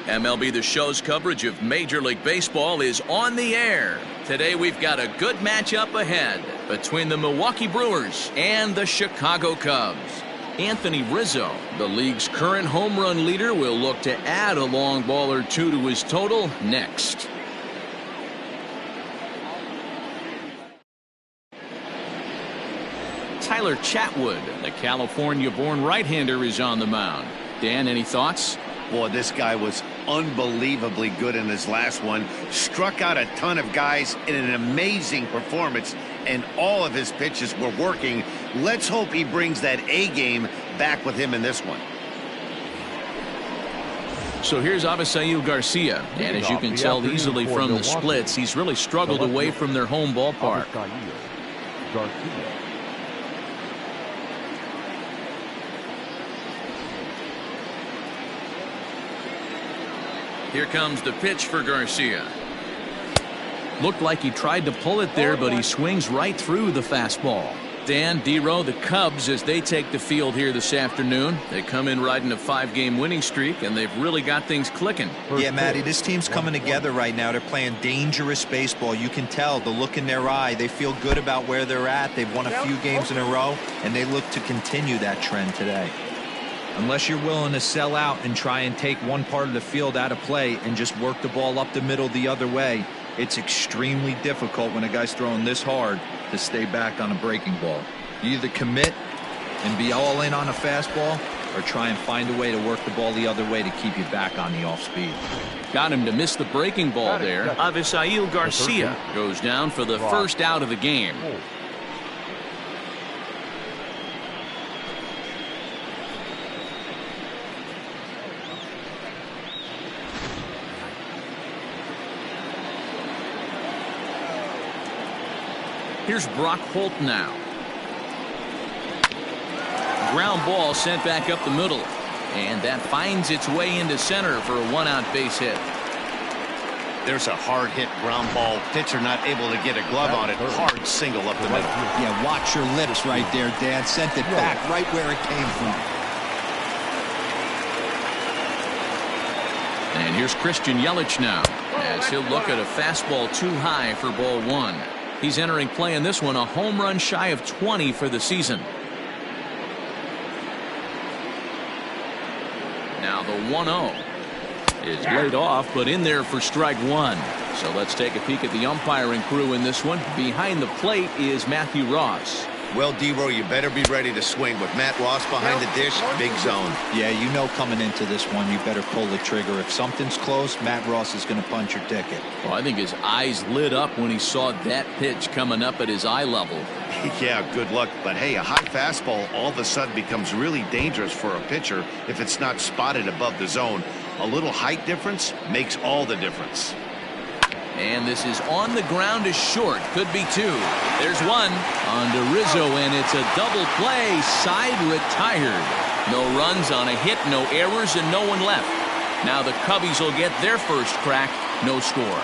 MLB The Show's coverage of Major League Baseball is on the air. Today we've got a good matchup ahead between the Milwaukee Brewers and the Chicago Cubs. Anthony Rizzo, the league's current home run leader, will look to add a long ball or two to his total next. Tyler Chatwood, the California-born right-hander, is on the mound. Dan, any thoughts? Boy, this guy was unbelievably good in his last one. Struck out a ton of guys in an amazing performance, and all of his pitches were working. Let's hope he brings that A game back with him in this one. So here's Avisail Garcia, and as you can tell easily from the splits, he's really struggled away from their home ballpark. Here comes the pitch for Garcia. Looked like he tried to pull it there, but he swings right through the fastball. Dan, D-Row, the Cubs, as they take the field here this afternoon. They come in riding a 5-game winning streak, and they've really got things clicking. Yeah, Matty, this team's coming together right now. They're playing dangerous baseball. You can tell the look in their eye. They feel good about where they're at. They've won a few games in a row, and they look to continue that trend today. Unless you're willing to sell out and try and take one part of the field out of play and just work the ball up the middle the other way, it's extremely difficult when a guy's throwing this hard to stay back on a breaking ball. You either commit and be all in on a fastball or try and find a way to work the ball the other way to keep you back on the off speed. Got him to miss the breaking ball there. Avisail Garcia goes down for the first out of the game. Here's Brock Holt now. Ground ball sent back up the middle. And that finds its way into center for a 1-out base hit. There's a hard hit ground ball. Pitcher not able to get a glove on it. Hard single up the middle. Yeah, watch your lips right there, Dan. Sent it back right where it came from. And here's Christian Yelich now, as he'll look at a fastball too high for ball one. He's entering play in this one, a home run shy of 20 for the season. Now the 1-0 is laid off, but in there for strike one. So let's take a peek at the umpiring crew in this one. Behind the plate is Matthew Ross. Well, D-Row, you better be ready to swing. With Matt Ross behind the dish, big zone. Yeah, you know coming into this one, you better pull the trigger. If something's close, Matt Ross is going to punch your ticket. Well, I think his eyes lit up when he saw that pitch coming up at his eye level. Yeah, good luck. But, hey, a high fastball all of a sudden becomes really dangerous for a pitcher if it's not spotted above the zone. A little height difference makes all the difference. And this is on the ground, is short. Could be two. There's one on to Rizzo, and it's a double play. Side retired. No runs on a hit, no errors, and no one left. Now the Cubbies will get their first crack. No score.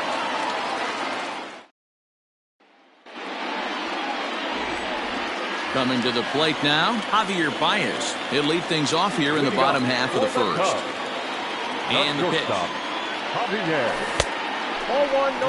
Coming to the plate now, Javier Baez. He'll lead things off here in the bottom half of the first. And the pitch.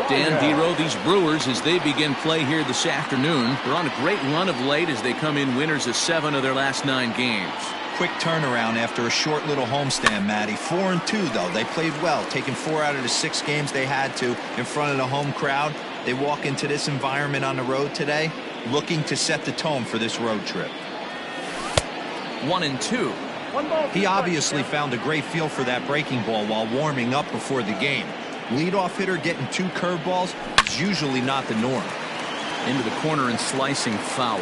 Dan, D-Row, these Brewers, as they begin play here this afternoon, they're on a great run of late as they come in winners of 7 of their last 9 games. Quick turnaround after a short little homestand, Matty. 4-2, though. They played well, taking 4 out of the 6 games they had to in front of the home crowd. They walk into this environment on the road today looking to set the tone for this road trip. 1-2. He obviously found a great feel for that breaking ball while warming up before the game. Leadoff hitter getting 2 curveballs is usually not the norm. Into the corner and slicing foul.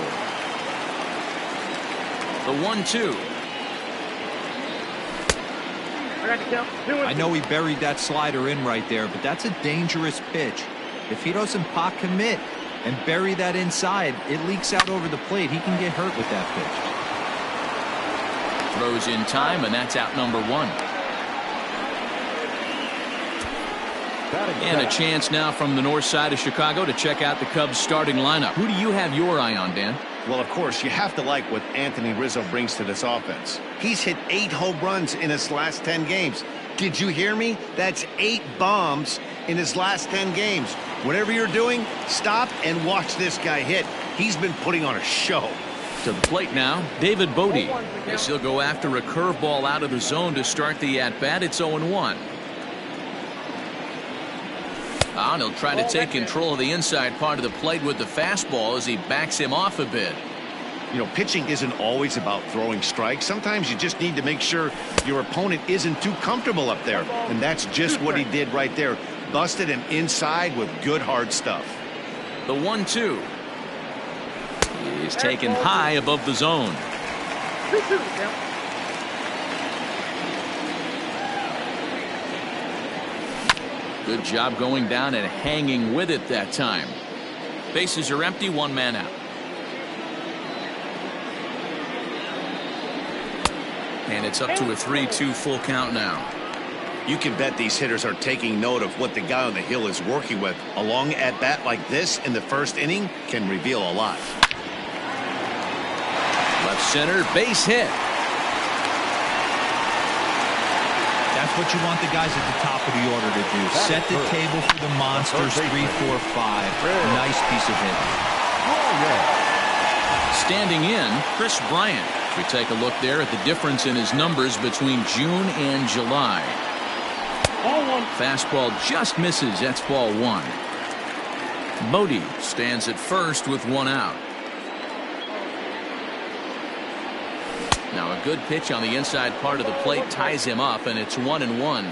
The 1-2. I know he buried that slider in right there, but that's a dangerous pitch. If he doesn't pot commit and bury that inside, it leaks out over the plate. He can get hurt with that pitch. Throws in time, and that's out number 1. And a chance now from the north side of Chicago to check out the Cubs starting lineup. Who do you have your eye on, Dan? Well, of course, you have to like what Anthony Rizzo brings to this offense. He's hit 8 home runs in his last 10 games. Did you hear me? That's 8 bombs in his last 10 games. Whatever you're doing, stop and watch this guy hit. He's been putting on a show. To the plate now, David Bodie. Yes, he'll go after a curveball out of the zone to start the at-bat. It's 0-1. And he'll try to take control of the inside part of the plate with the fastball as he backs him off a bit. You know, pitching isn't always about throwing strikes. Sometimes you just need to make sure your opponent isn't too comfortable up there. And that's just what he did right there. Busted him inside with good hard stuff. The 1-2 is taken high above the zone. Good job going down and hanging with it that time. Bases are empty, 1 man out. And it's up to a 3-2 full count now. You can bet these hitters are taking note of what the guy on the hill is working with. A long at-bat like this in the first inning can reveal a lot. Left center, base hit. That's what you want the guys at the top of the order to do. Set the table for the monsters. 3, 4, 5. Nice piece of hitting. Standing in, Chris Bryant. We take a look there at the difference in his numbers between June and July. Fastball just misses. That's ball 1. Bodie stands at first with 1 out. Now a good pitch on the inside part of the plate ties him up, and it's 1-1.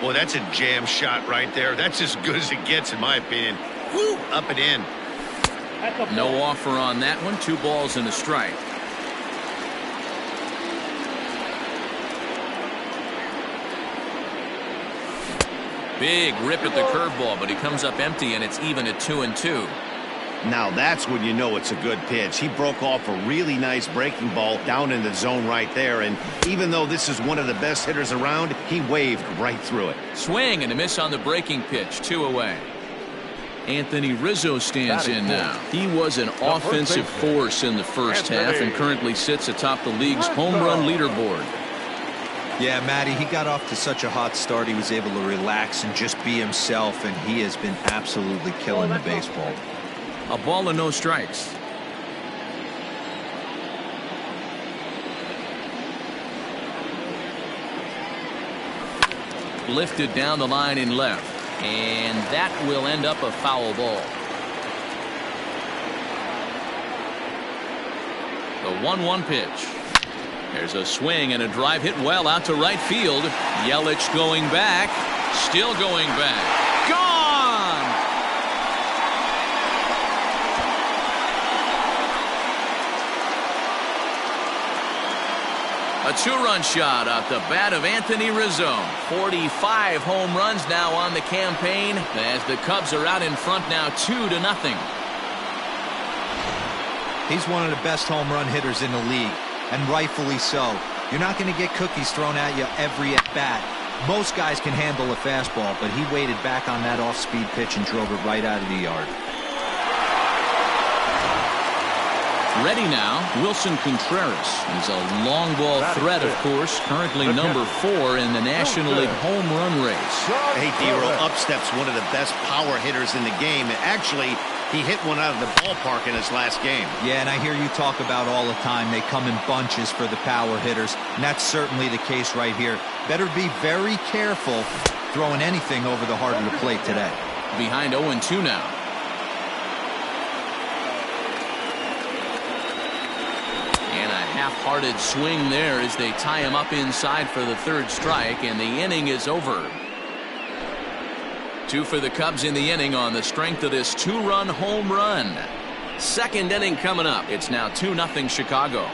Well, that's a jam shot right there. That's as good as it gets, in my opinion. Woo, up and in. No offer on that one. 2 balls and a strike. Big rip at the curveball, but he comes up empty, and it's even at 2-2. Now that's when you know it's a good pitch. He broke off a really nice breaking ball down in the zone right there, and even though this is one of the best hitters around, he waved right through it. Swing and a miss on the breaking pitch. 2 away. Anthony Rizzo stands in now. He was an offensive force in the first half and currently sits atop the league's home run leaderboard. Yeah, Matty, he got off to such a hot start. He was able to relax and just be himself, and he has been absolutely killing the baseball. A ball and no strikes. Lifted down the line in left, and that will end up a foul ball. The 1-1 pitch. There's a swing and a drive hit well out to right field. Yelich going back, still going back. Gone! A 2-run shot out the bat of Anthony Rizzo. 45 home runs now on the campaign as the Cubs are out in front now 2-0. He's one of the best home run hitters in the league, and rightfully so. You're not going to get cookies thrown at you every at bat. Most guys can handle a fastball, but he waited back on that off-speed pitch and drove it right out of the yard. Ready now, Wilson Contreras. He's a long ball threat, of course, currently number 4 in the National League home run race. Hey, D-Roll, up steps one of the best power hitters in the game. And actually, he hit one out of the ballpark in his last game. Yeah, and I hear you talk about all the time they come in bunches for the power hitters, and that's certainly the case right here. Better be very careful throwing anything over the heart of the plate today. Behind 0-2 now. And a half-hearted swing there as they tie him up inside for the 3rd strike, and the inning is over. 2 for the Cubs in the inning on the strength of this 2-run home run. 2nd inning coming up. It's now 2-0 Chicago.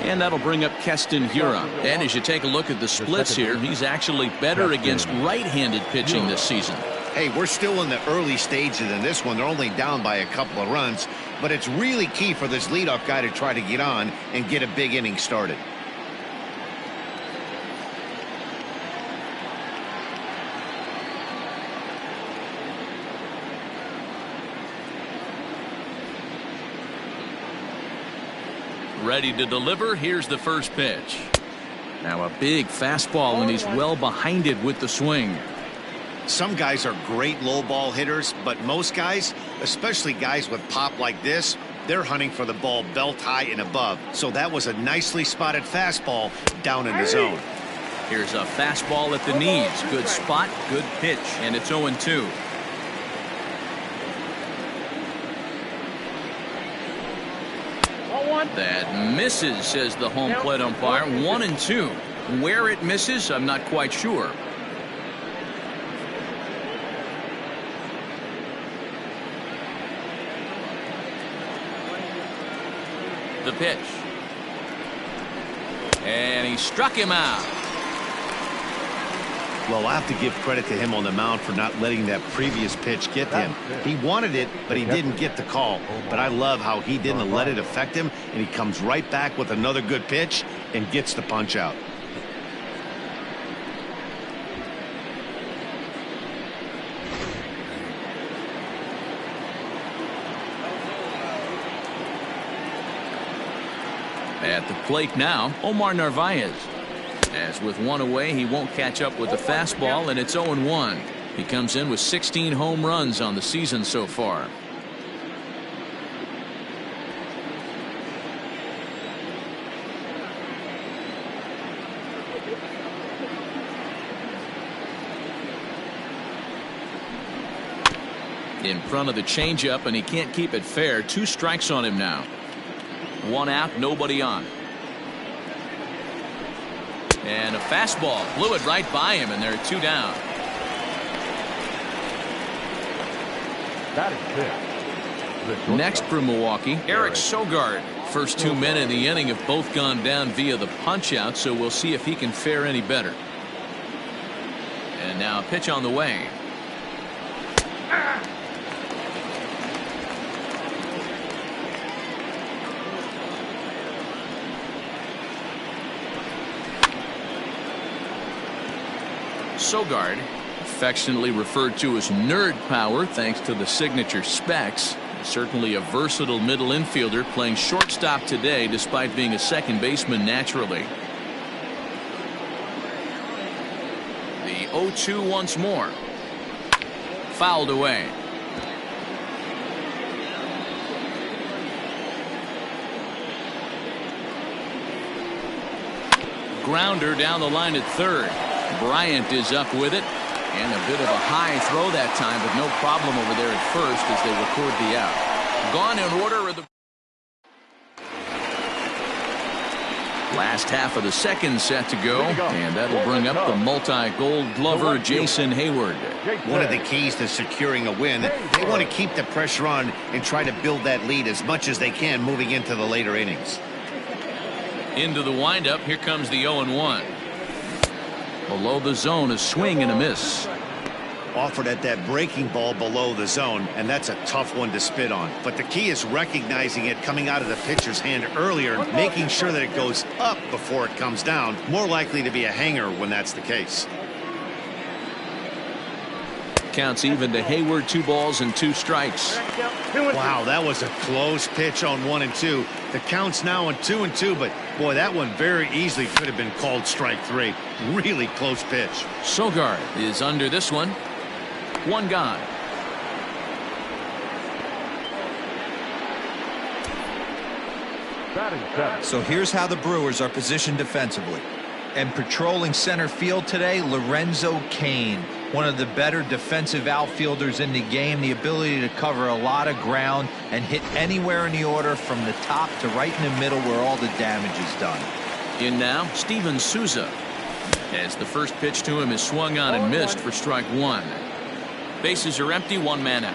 And that'll bring up Keston Hiura. And as you take a look at the splits here, he's actually better against right-handed pitching this season. Hey, we're still in the early stages in this one. They're only down by a couple of runs, but it's really key for this leadoff guy to try to get on and get a big inning started. Ready to deliver. Here's the first pitch. Now a big fastball, and he's well behind it with the swing. Some guys are great low ball hitters, but most guys, especially guys with pop like this, they're hunting for the ball belt high and above. So that was a nicely spotted fastball down in the zone. Here's a fastball at the knees. Good spot, good pitch, and it's 0-2. That misses, says the home plate umpire. 1-2. Where it misses, I'm not quite sure. The pitch. And he struck him out. Well, I have to give credit to him on the mound for not letting that previous pitch get him. He wanted it, but he didn't get the call. But I love how he didn't let it affect him, and he comes right back with another good pitch and gets the punch out. At the plate now, Omar Narvaez. As with one away, he won't catch up with the fastball, and it's 0-1. He comes in with 16 home runs on the season so far. In front of the changeup, and he can't keep it fair. 2 strikes on him now. 1 out, nobody on. And a fastball blew it right by him, and there are 2 down. That is it. Next for Milwaukee, Eric Sogard. First 2 men in the inning have both gone down via the punch out, so we'll see if he can fare any better. And now a pitch on the way. Sogard, affectionately referred to as nerd power thanks to the signature specs. Certainly a versatile middle infielder, playing shortstop today despite being a second baseman naturally. The 0-2 once more. Fouled away. Grounder down the line at third. Bryant is up with it, and a bit of a high throw that time, but no problem over there at first as they record the out. Gone in order of the last half of the second set to go, and that'll bring up the multi-gold glover Jason Hayward. One of the keys to securing a win, they want to keep the pressure on and try to build that lead as much as they can moving into the later innings. Into the windup, here comes the 0-1. Below the zone, a swing and a miss. Offered at that breaking ball below the zone, and that's a tough one to spit on. But the key is recognizing it coming out of the pitcher's hand earlier, making sure that it goes up before it comes down. More likely to be a hanger when that's the case. Counts even to Hayward. 2 balls and 2 strikes. Wow, that was a close pitch on 1 and 2. The count's now on 2 and 2, but boy, that one very easily could have been called strike 3. Really close pitch. Sogard is under this one. 1 gone. So here's how the Brewers are positioned defensively. And patrolling center field today, Lorenzo Cain, one of the better defensive outfielders in the game. The ability to cover a lot of ground and hit anywhere in the order from the top to right in the middle where all the damage is done. In now, Steven Souza. As the first pitch to him is swung on and missed for strike 1. Bases are empty, 1 man out.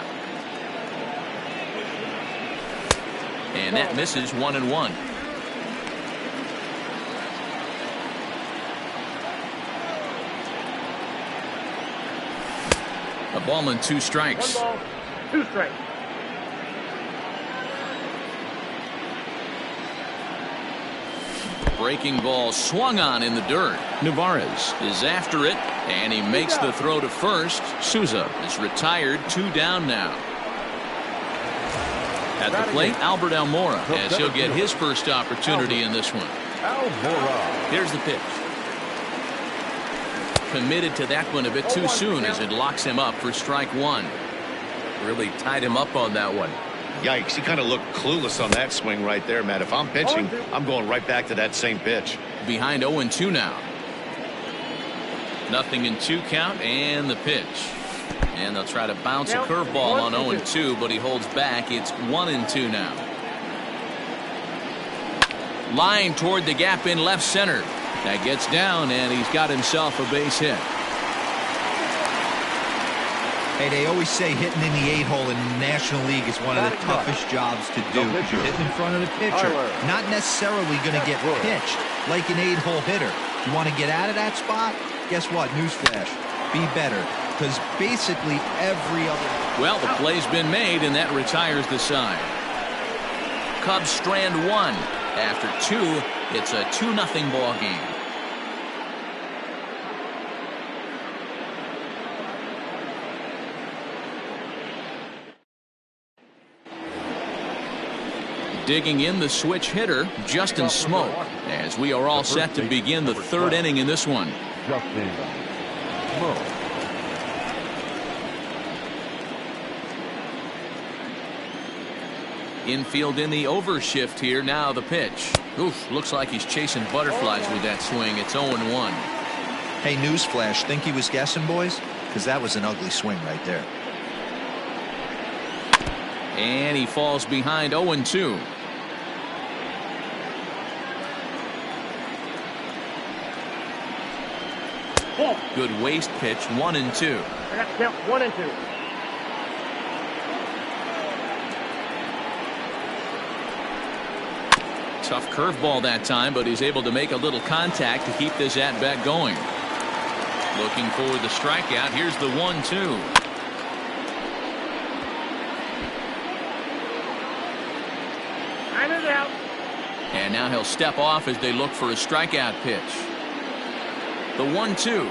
And that misses. 1-1. A ball and 2 strikes. 1 ball, 2 strikes. Breaking ball swung on in the dirt. Narvaez is after it, and he makes the throw to first. Souza is retired. 2 down now. At the plate, Albert Almora, as he'll get his first opportunity in this one. Here's the pitch. Committed to that one a bit too soon as it locks him up for strike one. Really tied him up on that one. Yikes, he kind of looked clueless on that swing right there, Matt. If I'm pitching, I'm going right back to that same pitch. Behind 0-2 now. 0-2 count and the pitch. And they'll try to bounce a curveball on 0-2, but he holds back. It's 1-2 now. Line toward the gap in left center. That gets down, and he's got himself a base hit. Hey, they always say hitting in the 8-hole in the National League is one of the toughest jobs to do because you're hitting in front of the pitcher. Not necessarily going to get pitched like an 8-hole hitter. You want to get out of that spot? Guess what? Newsflash. Be better. Because basically every other... Well, the play's been made, and that retires the side. Cubs strand one. After two, it's a 2-0 ball game. Digging in the switch hitter, Justin Smoke, as we are all set to begin the third inning in this one. Justin Smoke. Infield in the overshift here. Now the pitch. Oof, looks like he's chasing butterflies with that swing. It's 0-1. Hey, newsflash, think he was guessing, boys? Because that was an ugly swing right there. And he falls behind 0-2. Good waist pitch, 1-2. I got to count 1-2. Tough curveball that time, but he's able to make a little contact to keep this at-bat going. Looking for the strikeout. Here's the 1-2. Out. And now he'll step off as they look for a strikeout pitch. The 1-2.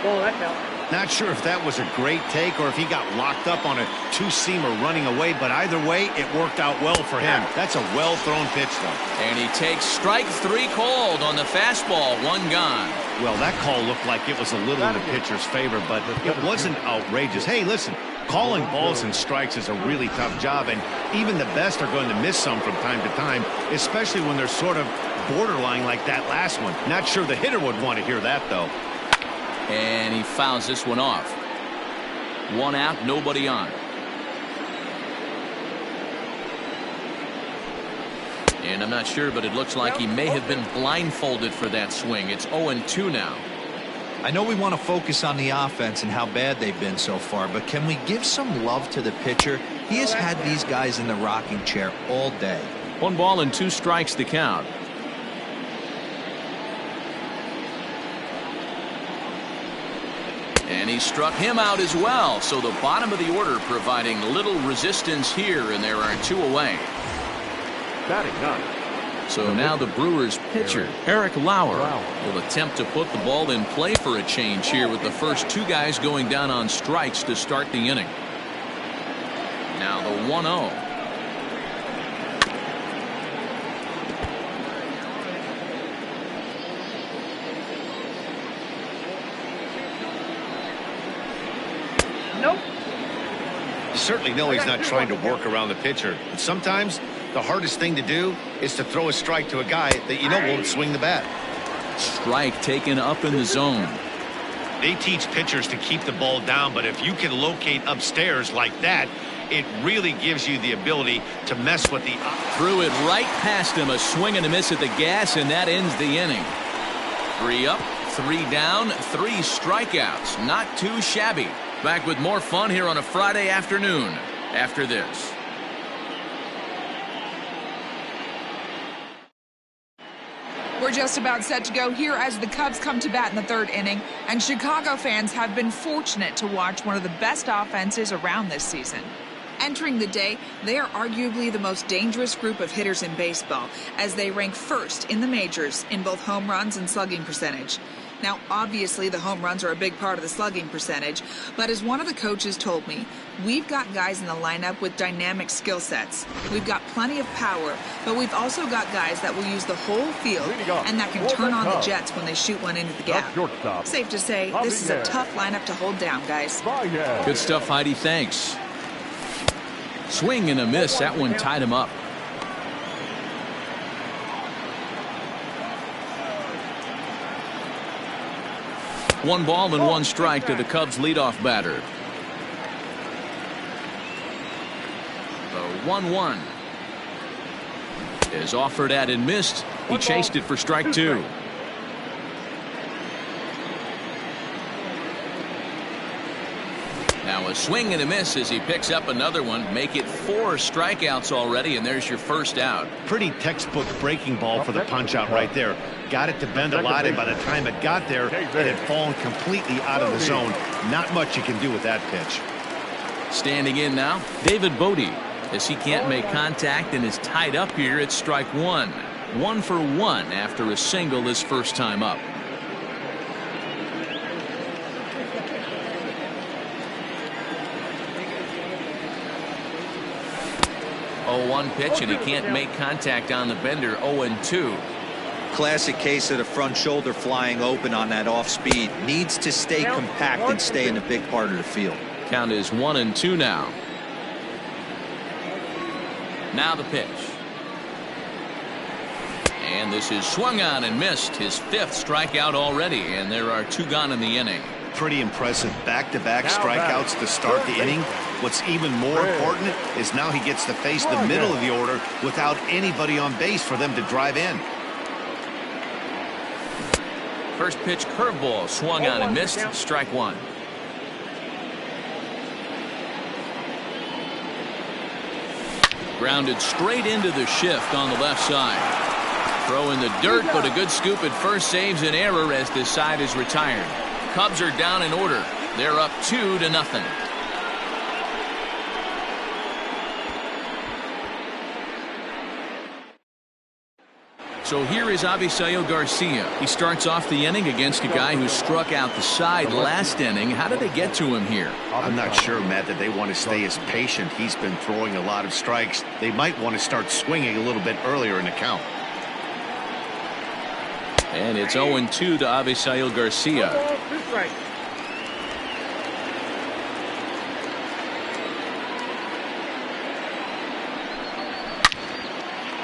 Oh, that's out. Not sure if that was a great take or if he got locked up on a two-seamer running away, but either way, it worked out well for him. That's a well-thrown pitch, though. And he takes strike three called on the fastball, one gone. Well, that call looked like it was a little in the pitcher's favor, but it wasn't outrageous. Hey, listen, calling balls and strikes is a really tough job, and even the best are going to miss some from time to time, especially when they're sort of borderline like that last one. Not sure the hitter would want to hear that, though. And he fouls this one off. One out, nobody on. And I'm not sure, but it looks like he may have been blindfolded for that swing. It's 0-2 now. I know we want to focus on the offense and how bad they've been so far, but can we give some love to the pitcher? He has had these guys in the rocking chair all day. 1-2 strikes the count. And he struck him out as well. So the bottom of the order providing little resistance here, and there are two away. Batting ninth. So now the Brewers pitcher, Eric Lauer, will attempt to put the ball in play for a change here with the first two guys going down on strikes to start the inning. Now the 1-0. Nope. You certainly know he's not trying to work around the pitcher. But sometimes the hardest thing to do is to throw a strike to a guy that you know won't swing the bat. Strike taken up in the zone. They teach pitchers to keep the ball down, but if you can locate upstairs like that, it really gives you the ability to mess with the... Threw it right past him, a swing and a miss at the gas, and that ends the inning. 3 up, 3 down, 3 strikeouts. Not too shabby. Back with more fun here on a Friday afternoon after this. We're just about set to go here as the Cubs come to bat in the third inning, and Chicago fans have been fortunate to watch one of the best offenses around this season. Entering the day, they are arguably the most dangerous group of hitters in baseball, as they rank first in the majors in both home runs and slugging percentage. Now, obviously, the home runs are a big part of the slugging percentage, but as one of the coaches told me, we've got guys in the lineup with dynamic skill sets. We've got plenty of power, but we've also got guys that will use the whole field and that can turn on the jets when they shoot one into the gap. Safe to say, this is a tough lineup to hold down, guys. Good stuff, Heidi. Thanks. Swing and a miss. That one tied him up. One ball and one strike to the Cubs leadoff batter. The 1-1 is offered at and missed. He chased it for strike two. Now a swing and a miss as he picks up another one. Make it 4 strikeouts already, and there's your first out. Pretty textbook breaking ball for the punch out right there. Got it to bend a lot, and by the time it got there, it had fallen completely out of the zone. Not much you can do with that pitch. Standing in now, David Bodie, as he can't make contact and is tied up here at strike one. 1 for 1 after a single his first time up. Oh, 1 pitch, and he can't make contact on the bender. 0-2. Classic case of the front shoulder flying open on that off speed. Needs to stay compact and stay in the big part of the field. Count is 1-2 now. Now the pitch. And this is swung on and missed. His 5th strikeout already, and there are 2 gone in the inning. Pretty impressive back-to-back strikeouts to start the inning. What's even more important is now he gets to face the middle of the order without anybody on base for them to drive in. First pitch curveball swung on and missed. Strike 1. Grounded straight into the shift on the left side. Throw in the dirt, but a good scoop at first saves an error as this side is retired. Cubs are down in order. They're up 2-0. So here is Avisail Garcia. He starts off the inning against a guy who struck out the side last inning. How did they get to him here? I'm not sure, Matt, that they want to stay as patient. He's been throwing a lot of strikes. They might want to start swinging a little bit earlier in the count. And it's 0-2 to Avisail Garcia.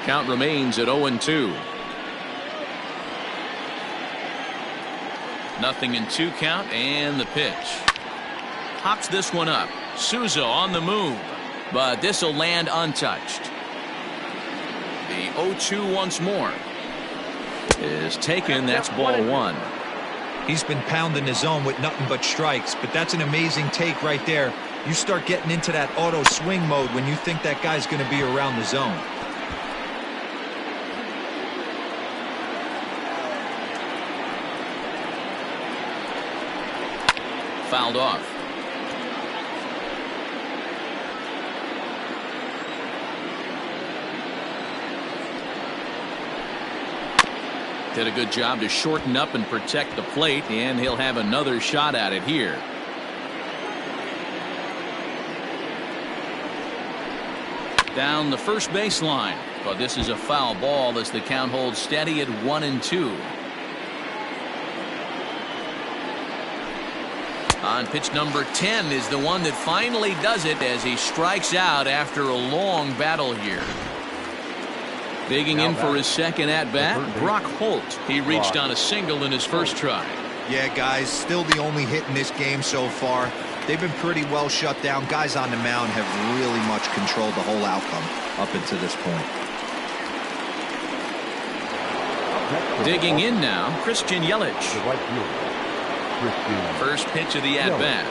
Count remains at 0-2. 0-2 count, and the pitch. Hops this one up. Souza on the move, but this will land untouched. The 0-2 once more is taken. That's ball 1. He's been pounding the zone with nothing but strikes, but that's an amazing take right there. You start getting into that auto swing mode when you think that guy's going to be around the zone. Fouled off. Did a good job to shorten up and protect the plate, and he'll have another shot at it here. Down the first baseline, but this is a foul ball as the count holds steady at 1-2. On pitch number 10 is the one that finally does it as he strikes out after a long battle here. Digging in for his second at-bat, Brock Holt. He reached on a single in his first try. Yeah, guys, still the only hit in this game so far. They've been pretty well shut down. Guys on the mound have really much controlled the whole outcome up until this point. Digging in now, Christian Yelich. First pitch of the at-bat.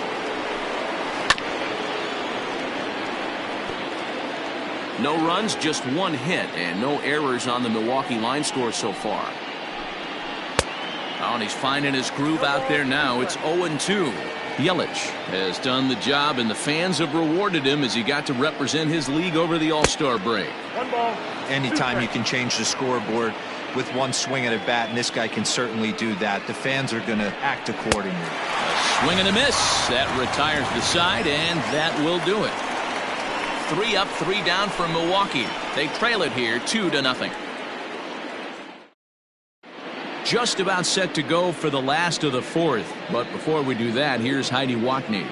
No runs, just 1 hit, and no errors on the Milwaukee line score so far. Oh, and he's finding his groove out there now. It's 0-2. Yelich has done the job, and the fans have rewarded him as he got to represent his league over the All-Star break. Anytime you can change the scoreboard, with one swing at a bat, and this guy can certainly do that. The fans are going to act accordingly. A swing and a miss. That retires the side, and that will do it. 3 up, 3 down for Milwaukee. They trail it here 2-0. Just about set to go for the last of the 4th. But before we do that, here's Heidi Watney.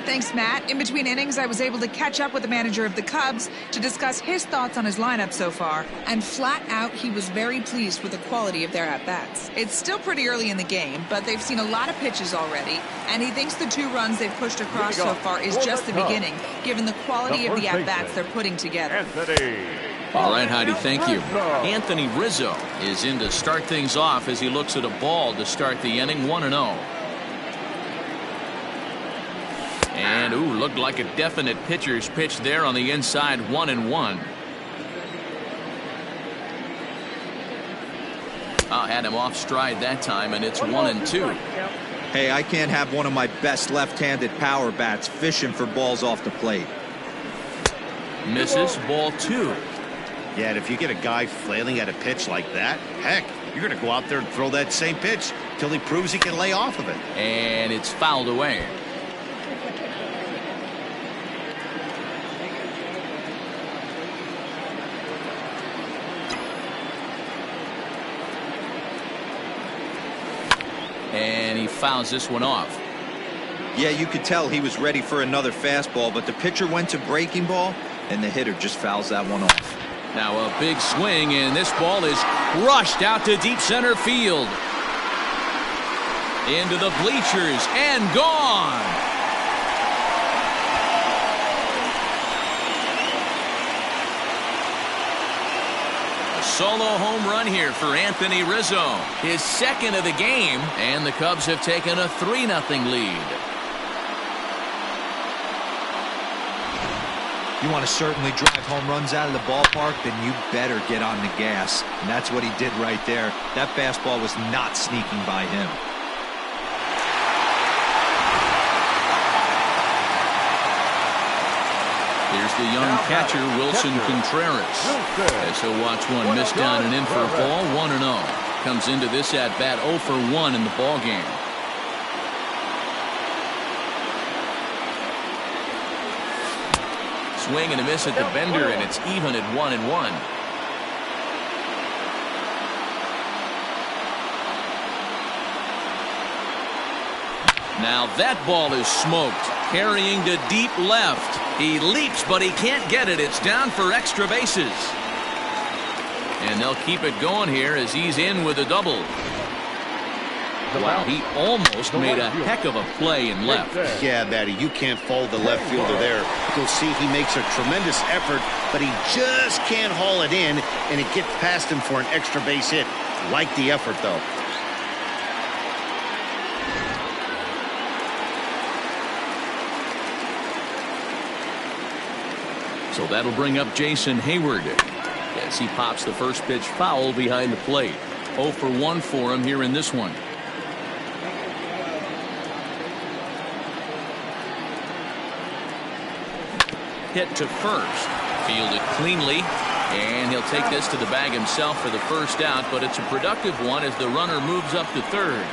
Thanks, Matt. In between innings, I was able to catch up with the manager of the Cubs to discuss his thoughts on his lineup so far. And flat out, he was very pleased with the quality of their at-bats. It's still pretty early in the game, but they've seen a lot of pitches already. And he thinks the 2 runs they've pushed across so far is just the beginning, given the quality of the at-bats they're putting together. All right, Heidi, thank you. Anthony Rizzo is in to start things off as he looks at a ball to start the inning, 1-0. And, ooh, looked like a definite pitcher's pitch there on the inside, 1-1. Had him off stride that time, and it's 1-2. Hey, I can't have one of my best left-handed power bats fishing for balls off the plate. Misses, ball 2. Yeah, and if you get a guy flailing at a pitch like that, heck, you're going to go out there and throw that same pitch till he proves he can lay off of it. And it's fouled away. And he fouls this one off. Yeah, you could tell he was ready for another fastball, but the pitcher went to breaking ball, and the hitter just fouls that one off. Now a big swing, and this ball is crushed out to deep center field. Into the bleachers and gone. A solo home run here for Anthony Rizzo. His 2nd of the game, and the Cubs have taken a 3-0 lead. You want to certainly drive home runs out of the ballpark, then you better get on the gas. And that's what he did right there. That fastball was not sneaking by him. Here's the young catcher, Wilson Contreras. As he'll watch one miss down and in for a ball, 1-0. Comes into this at-bat 0 for 1 in the ballgame. Swing and a miss at the bender, and it's even at 1-1. Now that ball is smoked, carrying to deep left. He leaps, but he can't get it. It's down for extra bases. And they'll keep it going here as he's in with a double. Wow, he almost made a heck of a play in left. Yeah, Matty, you can't fault the left fielder there. You'll see he makes a tremendous effort, but he just can't haul it in, and it gets past him for an extra base hit. Like the effort, though. So that'll bring up Jason Hayward as he pops the first pitch foul behind the plate. 0 for 1 for him here in this one. Hit to first, fielded cleanly, and he'll take this to the bag himself for the first out, but it's a productive one as the runner moves up to third.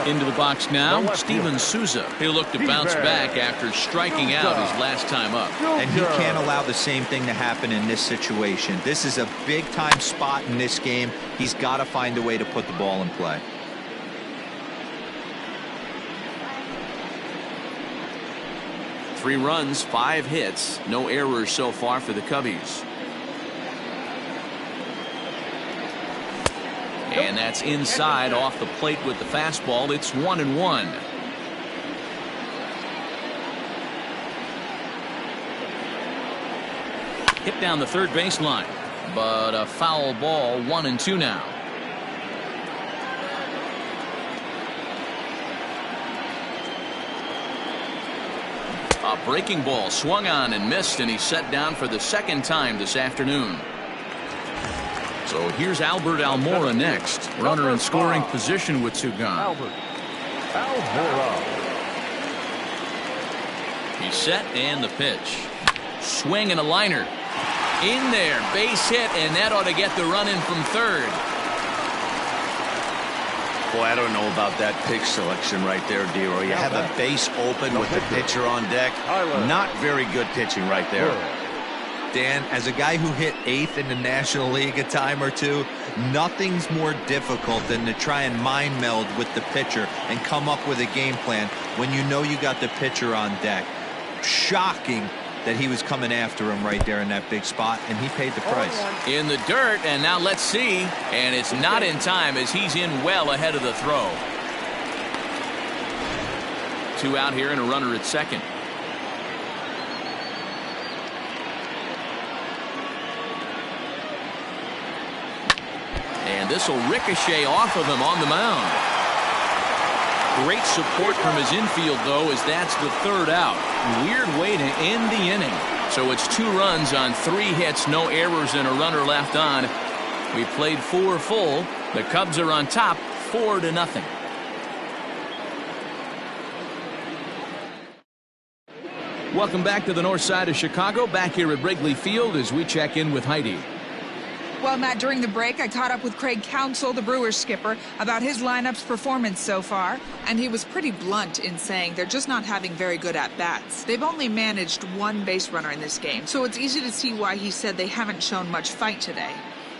Into the box now, Steven Souza. He'll look to bounce back after striking out his last time up. And he can't allow the same thing to happen in this situation. This is a big-time spot in this game. He's got to find a way to put the ball in play. Three runs, 5 hits, no errors so far for the Cubbies. And that's inside off the plate with the fastball. It's 1-1. Hit down the third baseline, but a foul ball. 1-2 now. A breaking ball swung on and missed, and he's set down for the second time this afternoon. So here's Albert Almora next. Runner in scoring position with 2 gone. Almora. He's set, and the pitch. Swing and a liner. In there, base hit, and that ought to get the run in from third. Boy, I don't know about that pitch selection right there, Dero. You have a base open with the pitcher on deck. Not very good pitching right there. Dan, as a guy who hit 8th in the National League a time or two, nothing's more difficult than to try and mind meld with the pitcher and come up with a game plan when you know you got the pitcher on deck. Shocking that he was coming after him right there in that big spot, and he paid the price. In the dirt, and now let's see. And it's not in time as he's in well ahead of the throw. 2 out here and a runner at second. And this will ricochet off of him on the mound. Great support from his infield, though, as that's the 3rd out. Weird way to end the inning. So it's 2 runs on 3 hits, no errors, and a runner left on. We played 4 full. The Cubs are on top, 4-0. Welcome back to the north side of Chicago, back here at Wrigley Field as we check in with Heidi. Well, Matt, during the break, I caught up with Craig Counsell, the Brewers skipper, about his lineup's performance so far, and he was pretty blunt in saying they're just not having very good at-bats. They've only managed 1 base runner in this game, so it's easy to see why he said they haven't shown much fight today.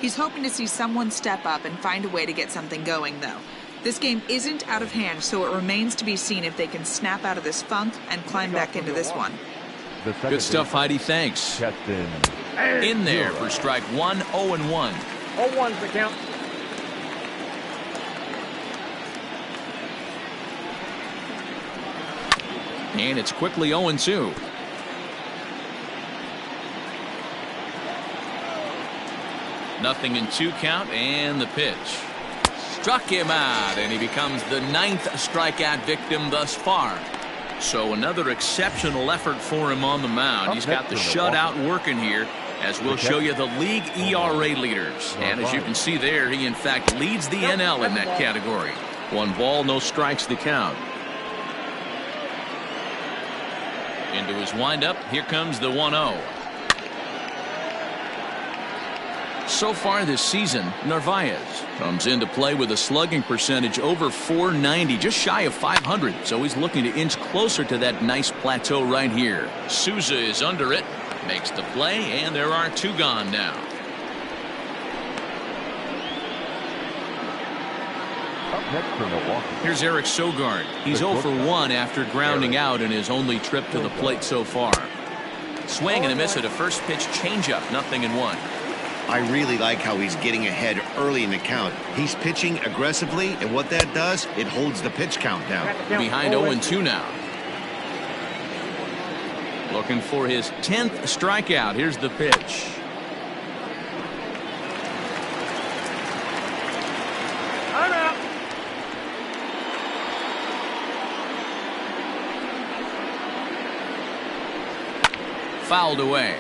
He's hoping to see someone step up and find a way to get something going, though. This game isn't out of hand, so it remains to be seen if they can snap out of this funk and climb back into this one. Good stuff, Heidi. Thanks. In there for strike 1, 0-1. 0-1's the count. And it's quickly 0-2. Nothing in 2 count, and the pitch. Struck him out, and he becomes the 9th strikeout victim thus far. So another exceptional effort for him on the mound. He's got the shutout working here, as we'll show you the league ERA leaders. And as you can see there, he in fact leads the NL in that category. 1 ball, no strikes to count. Into his windup, here comes the 1-0. So far this season, Narvaez comes into play with a slugging percentage over .490, just shy of .500. So he's looking to inch closer to that nice plateau right here. Souza is under it, makes the play, and there are 2 gone now. Up next for Milwaukee. Here's Eric Sogard. He's 0 for 1 after grounding out in his only trip to the plate so far. Swing and a miss at a first pitch changeup, 0-1. I really like how he's getting ahead early in the count. He's pitching aggressively, and what that does, it holds the pitch count down. Behind 0-2 now. Looking for his 10th strikeout. Here's the pitch. I'm out. Fouled away.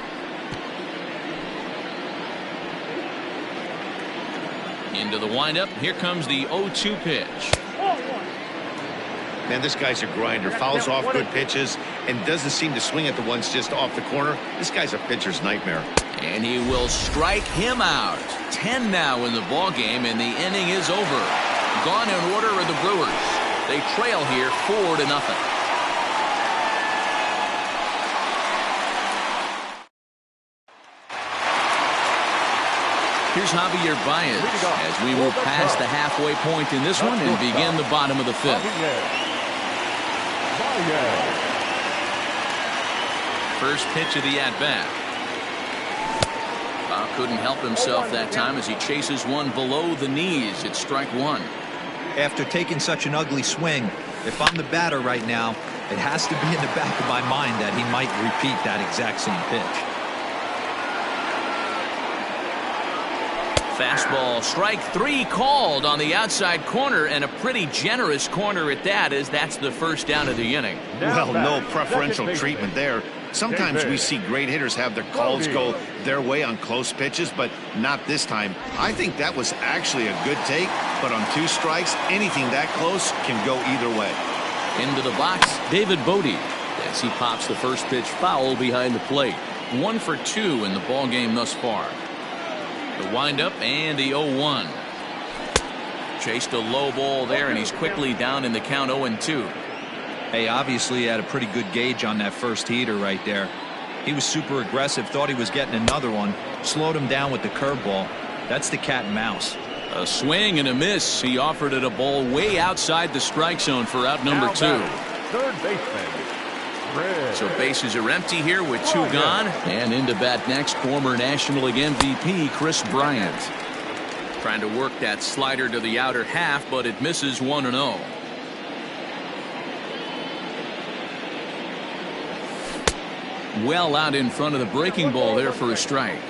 Into the windup. Here comes the 0-2 pitch. Man, this guy's a grinder. Fouls off good pitches and doesn't seem to swing at the ones just off the corner. This guy's a pitcher's nightmare. And he will strike him out. 10 now in the ball game, and the inning is over. Gone in order are the Brewers. They trail here 4-0. Here's Javier Baez as we move past the halfway point in this one and begin the bottom of the 5th. First pitch of the at-bat. Couldn't help himself that time as he chases one below the knees. It's strike 1. After taking such an ugly swing, if I'm the batter right now, it has to be in the back of my mind that he might repeat that exact same pitch. Fastball, strike 3 called on the outside corner, and a pretty generous corner at that, as that's the first down of the inning. Well, no preferential treatment there. Sometimes we see great hitters have their calls go their way on close pitches, but not this time. I think that was actually a good take, but on 2 strikes, anything that close can go either way. Into the box, David Bodie, as he pops the first pitch foul behind the plate. 1 for 2 in the ball game thus far. The windup and the 0-1. Chased a low ball there, and he's quickly down in the count 0-2. Hey, obviously he had a pretty good gauge on that first heater right there. He was super aggressive, thought he was getting another one, slowed him down with the curveball. That's the cat and mouse. A swing and a miss. He offered it a ball way outside the strike zone for out number 2. Third baseman. So bases are empty here with 2 gone. And into bat next, former National League MVP Chris Bryant. Trying to work that slider to the outer half, but it misses 1-0. Well out in front of the breaking ball there for a strike.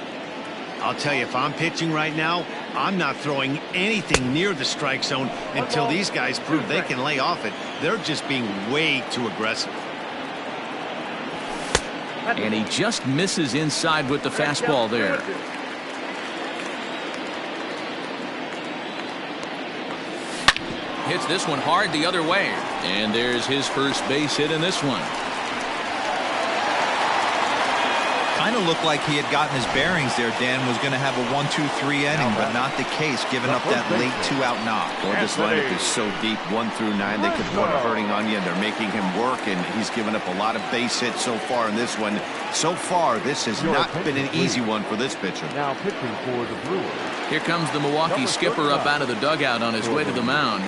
I'll tell you, if I'm pitching right now, I'm not throwing anything near the strike zone until these guys prove they can lay off it. They're just being way too aggressive. And he just misses inside with the fastball there. Hits this one hard the other way. And there's his first base hit in this one. Kind of looked like he had gotten his bearings there. Dan was going to have a 1-2-3 inning, but not the case, giving up that late 2-out knock. Well, this lineup is so deep, 1 through 9, they could put a hurting on you, and they're making him work, and he's given up a lot of base hits so far in this one. So far, this has not been an easy one for this pitcher. Now pitching for the Brewers. Here comes the Milwaukee skipper up out of the dugout on his way to the mound.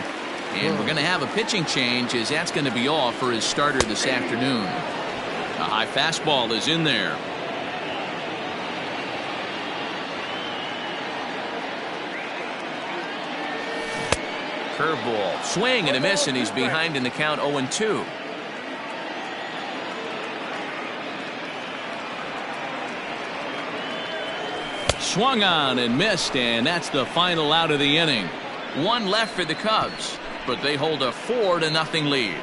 And we're going to have a pitching change, as that's going to be all for his starter this afternoon. A high fastball is in there. Curveball, swing and a miss, and he's behind in the count 0-2. Swung on and missed, and that's the final out of the inning. 1 left for the Cubs, but they hold a 4-0 lead.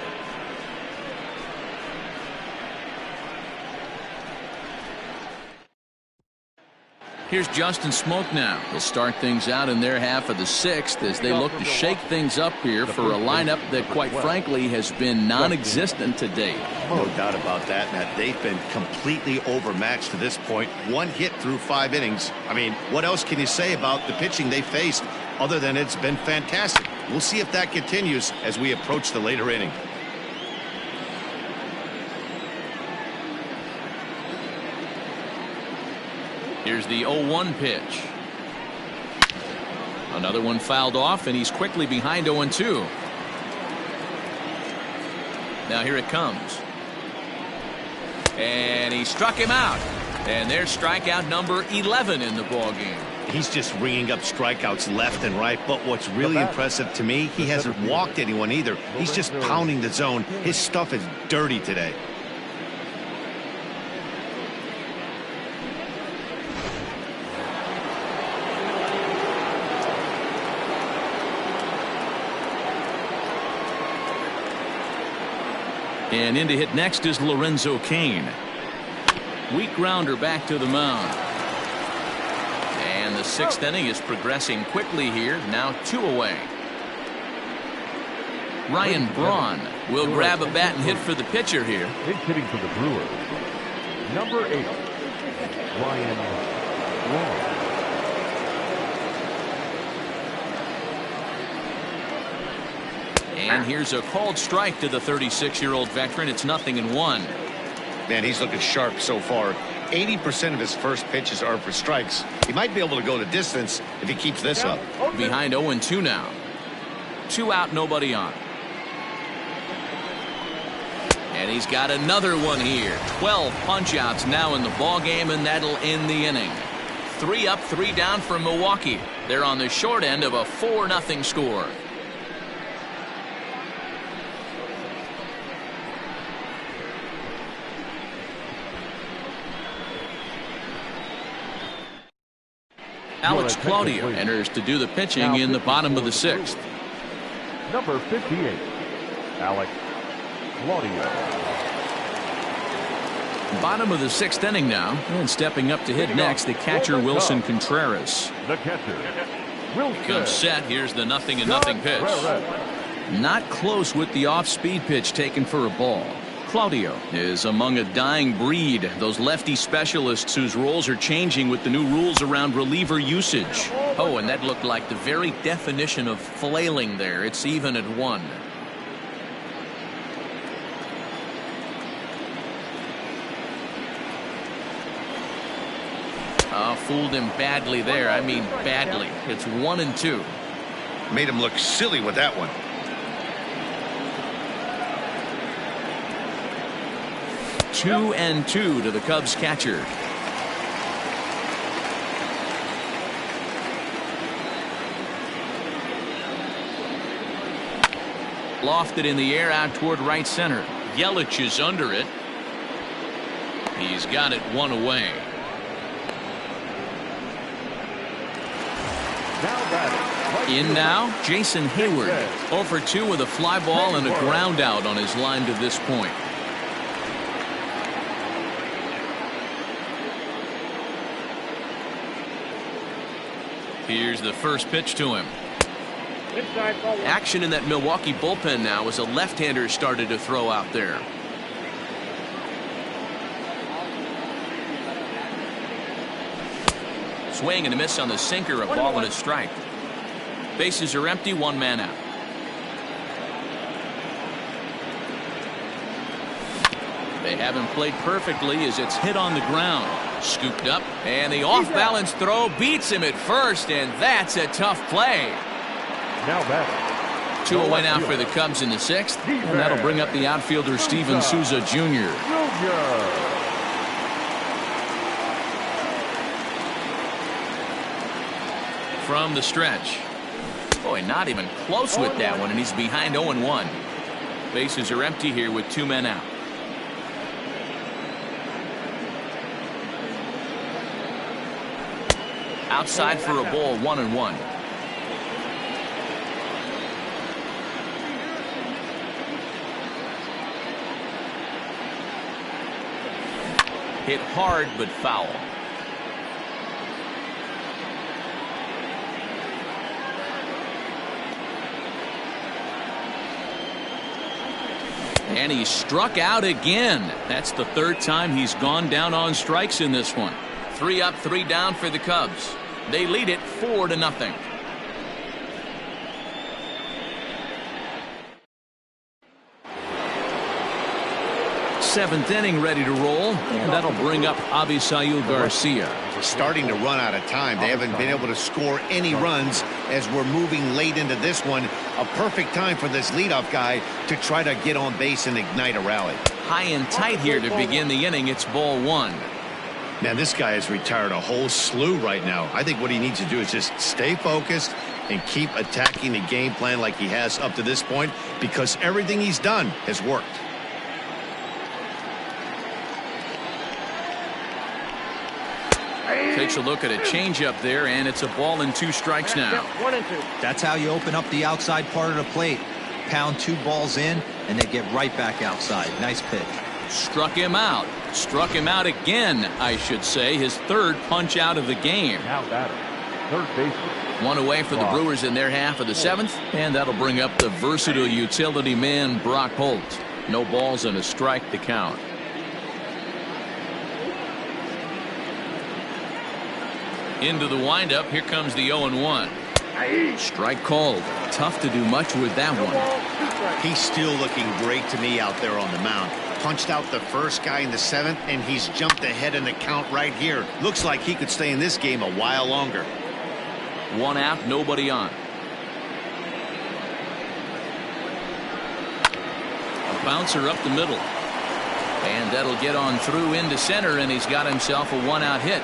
Here's Justin Smoke now. They'll start things out in their half of the 6th as they look to shake things up here for a lineup that, quite frankly, has been non-existent to date. No doubt about that, Matt. They've been completely overmatched to this point. 1 hit through 5 innings. I mean, what else can you say about the pitching they faced other than it's been fantastic? We'll see if that continues as we approach the later inning. Here's the 0-1 pitch. Another one fouled off, and he's quickly behind 0-2. Now here it comes. And he struck him out. And there's strikeout number 11 in the ballgame. He's just ringing up strikeouts left and right, but what's really impressive to me, he hasn't walked anyone either. He's just pounding the zone. His stuff is dirty today. And in to hit next is Lorenzo Cain. Weak grounder back to the mound. And the 6th inning is progressing quickly here. Now 2 away. Ryan Braun will grab a bat and hit for the pitcher here. Hitting for the Brewers. Number 8, Ryan Braun. And here's a called strike to the 36-year-old veteran. It's 0-1. Man, he's looking sharp so far. 80% of his first pitches are for strikes. He might be able to go the distance if he keeps this up. Behind 0-2 now. 2 out, nobody on. And he's got another one here. 12 punch-outs now in the ballgame, and that'll end the inning. 3 up, 3 down for Milwaukee. They're on the short end of a 4-0 score. Alex Claudio enters to do the pitching in the bottom of the 6th. Number 58, Alex Claudio. Bottom of the 6th inning now, and stepping up to hit next, the catcher Wilson Contreras. The catcher, Wilson. Comes set. Here's the 0-0 pitch. Not close with the off-speed pitch taken for a ball. Claudio is among a dying breed. Those lefty specialists whose roles are changing with the new rules around reliever usage. Oh, and that looked like the very definition of flailing there. It's even at 1. Fooled him badly there. I mean badly. It's 1-2. Made him look silly with that one. 2-2 to the Cubs catcher. Lofted in the air out toward right center. Yelich is under it. He's got it 1 away. In now, Jason Hayward. 0 for 2 with a fly ball and a ground out on his line to this point. Here's the first pitch to him. Action in that Milwaukee bullpen now as a left-hander started to throw out there. Swing and a miss on the sinker, a ball and a strike. Bases are empty, 1 man out. They haven't played perfectly as it's hit on the ground. Scooped up, and the off-balance throw beats him at first, and that's a tough play. Now batter. 2 away now for the Cubs in the 6th, and that'll bring up the outfielder Steven Souza Jr. From the stretch. Boy, not even close with that one, and he's behind 0-1. Bases are empty here with 2 men out. Outside for a ball, 1-1. Hit hard but foul. And he struck out again. That's the 3rd time he's gone down on strikes in this one. 3 up, 3 down for the Cubs. They lead it 4-0. Seventh inning ready to roll, and that'll bring up Avisail Garcia. We're starting to run out of time. They haven't been able to score any runs as we're moving late into this one. A perfect time for this leadoff guy to try to get on base and ignite a rally. High and tight here to begin the inning. It's ball 1. Man, this guy has retired a whole slew right now. I think what he needs to do is just stay focused and keep attacking the game plan like he has up to this point, because everything he's done has worked. Takes a look at a changeup there, and it's a ball and 2 strikes now. 1-2. That's how you open up the outside part of the plate. Pound 2 balls in, and they get right back outside. Nice pitch. Struck him out. Struck him out again, I should say. His 3rd punch out of the game. Now batter. 3rd baseman. 1 away for the Brewers in their half of the 7th, and that'll bring up the versatile utility man Brock Holt. No balls and a strike to count. Into the windup. Here comes the 0-1. Strike called. Tough to do much with that one. He's still looking great to me out there on the mound. Punched out the first guy in the 7th, and he's jumped ahead in the count right here. Looks like he could stay in this game a while longer. 1 out, nobody on. A bouncer up the middle. And that'll get on through into center, and he's got himself a 1-out hit.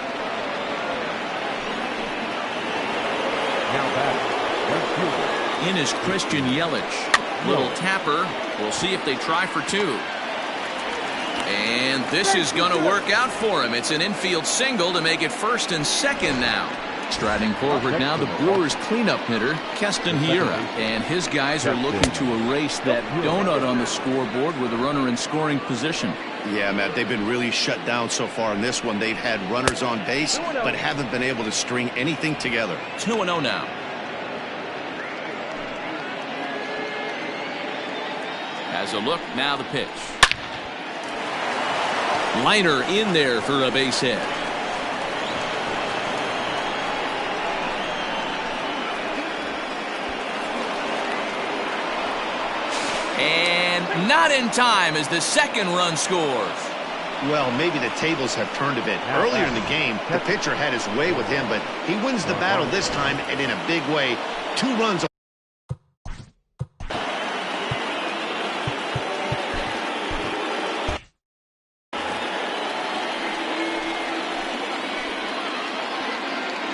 Now batter. In is Christian Yelich. Little tapper. We'll see if they try for 2. And this is going to work out for him. It's an infield single to make it 1st and 2nd now. Striding forward now, the Brewers cleanup hitter, Keston Hiura. And his guys are looking to erase that donut on the scoreboard with a runner in scoring position. Yeah, Matt, they've been really shut down so far in this one. They've had runners on base, but haven't been able to string anything together. 2-0 now. Has a look, now the pitch. Liner in there for a base hit. And not in time as the second run scores. Well, maybe the tables have turned a bit. Earlier in the game, the pitcher had his way with him, but he wins the battle this time, and in a big way. 2 runs.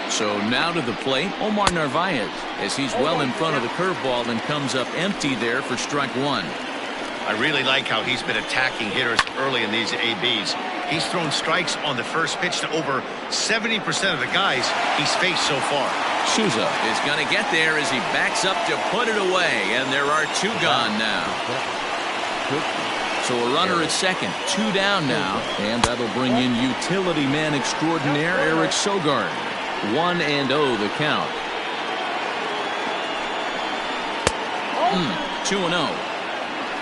So now to the plate, Omar Narvaez, as he's well in front of the curveball and comes up empty there for strike 1. I really like how he's been attacking hitters early in these ABs. He's thrown strikes on the first pitch to over 70% of the guys he's faced so far. Souza is going to get there as he backs up to put it away, and there are 2 gone now. So a runner at second, 2 down now, and that'll bring in utility man extraordinaire Eric Sogard. 1-0 the count. 2-0.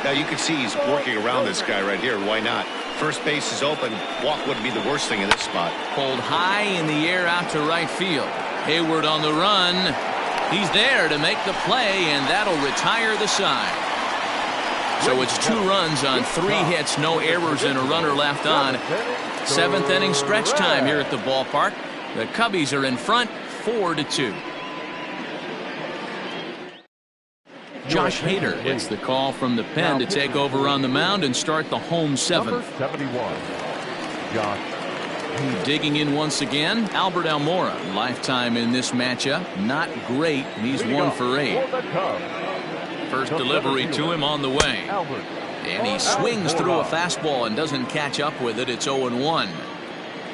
Now you can see he's working around this guy right here. Why not? First base is open. Walk wouldn't be the worst thing in this spot. Pulled high in the air out to right field. Hayward on the run. He's there to make the play, and that'll retire the side. So it's 2 runs on 3 hits, no errors, and a runner left on. 7th inning stretch time here at the ballpark. The Cubbies are in front, 4-2. Josh Hader gets the call from the pen to take over on the mound and start the home 7th. 71. Josh. Digging in once again, Albert Almora. Lifetime in this matchup. Not great. He's 1 for 8. First delivery to him on the way. And he swings through a fastball and doesn't catch up with it. It's 0-1.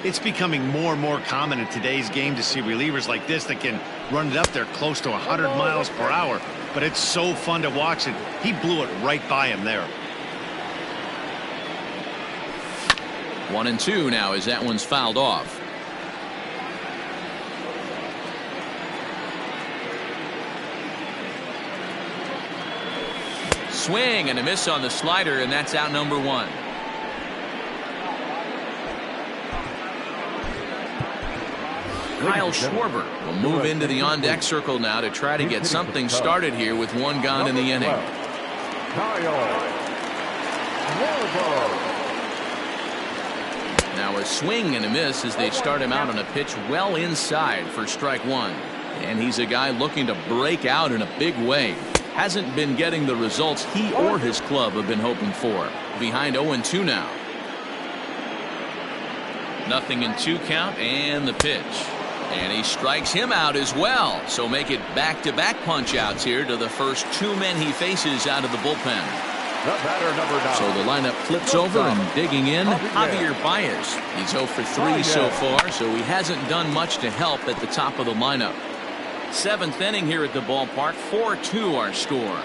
It's becoming more and more common in today's game to see relievers like this that can run it up there close to 100 miles per hour. But it's so fun to watch it. He blew it right by him there. 1-2 now as that one's fouled off. Swing and a miss on the slider, and that's out number 1. Kyle Schwarber will move into the on-deck circle now to try to get something started here with 1 gone in the inning. Now a swing and a miss as they start him out on a pitch well inside for strike 1. And he's a guy looking to break out in a big way. Hasn't been getting the results he or his club have been hoping for. Behind 0-2 now. 0-2 count and the pitch. And he strikes him out as well. So make it back-to-back punch-outs here to the first 2 men he faces out of the bullpen. So the lineup flips over and digging in, Javier Baez. He's 0 for 3 so far, so he hasn't done much to help at the top of the lineup. 7th inning here at the ballpark, 4-2 our score.